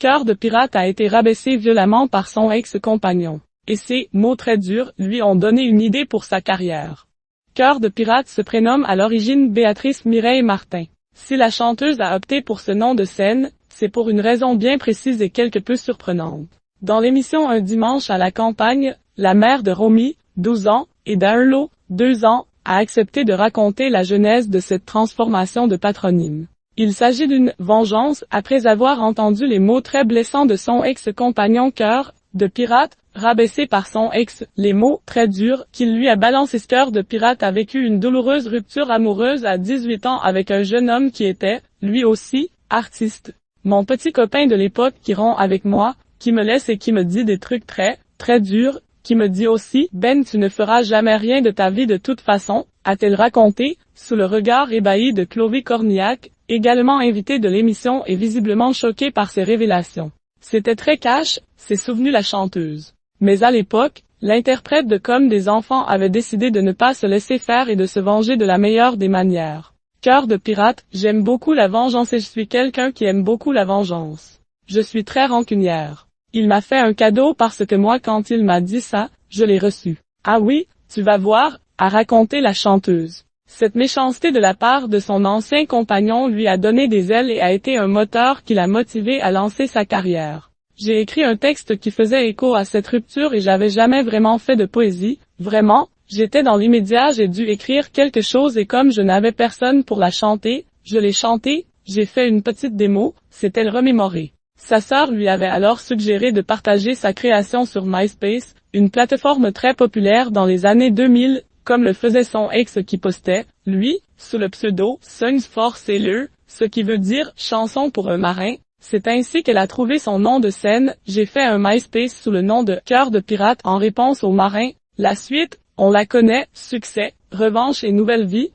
Cœur de pirate a été rabaissé violemment par son ex-compagnon. Et ces mots très durs lui ont donné une idée pour sa carrière. Cœur de pirate se prénomme à l'origine Béatrice Mireille Martin. Si la chanteuse a opté pour ce nom de scène, c'est pour une raison bien précise et quelque peu surprenante. Dans l'émission Un dimanche à la campagne, la mère de Romy, 12 ans, et d'Arlo, 2 ans, a accepté de raconter la genèse de cette transformation de patronyme. Il s'agit d'une vengeance après avoir entendu les mots très blessants de son ex-compagnon Cœur de pirate, rabaissé par son ex, les mots très durs qu'il lui a balancé. Cœur de pirate a vécu une douloureuse rupture amoureuse à 18 ans avec un jeune homme qui était, lui aussi, artiste. Mon petit copain de l'époque qui rompt avec moi, qui me laisse et qui me dit des trucs très durs, qui me dit aussi « Ben, tu ne feras jamais rien de ta vie de toute façon », a-t-elle raconté, sous le regard ébahi de Chloé Cornillac, également invitée de l'émission et visiblement choquée par ces révélations. C'était très cash, s'est souvenue la chanteuse. Mais à l'époque, l'interprète de Comme des enfants avait décidé de ne pas se laisser faire et de se venger de la meilleure des manières. Cœur de pirate, j'aime beaucoup la vengeance et je suis quelqu'un qui aime beaucoup la vengeance. Je suis très rancunière. Il m'a fait un cadeau parce que moi quand il m'a dit ça, je l'ai reçu. Ah oui, tu vas voir, a raconté la chanteuse. Cette méchanceté de la part de son ancien compagnon lui a donné des ailes et a été un moteur qui l'a motivé à lancer sa carrière. J'ai écrit un texte qui faisait écho à cette rupture et j'avais jamais vraiment fait de poésie, vraiment, j'étais dans l'immédiat, j'ai dû écrire quelque chose et comme je n'avais personne pour la chanter, je l'ai chantée, j'ai fait une petite démo, s'est-elle remémorée. Sa sœur lui avait alors suggéré de partager sa création sur MySpace, une plateforme très populaire dans les années 2000, comme le faisait son ex qui postait, lui, sous le pseudo « Songs for Sailor », ce qui veut dire « chanson pour un marin ». C'est ainsi qu'elle a trouvé son nom de scène. J'ai fait un MySpace sous le nom de « Cœur de pirate » en réponse aux marins. La suite, on la connaît, succès, revanche et nouvelle vie.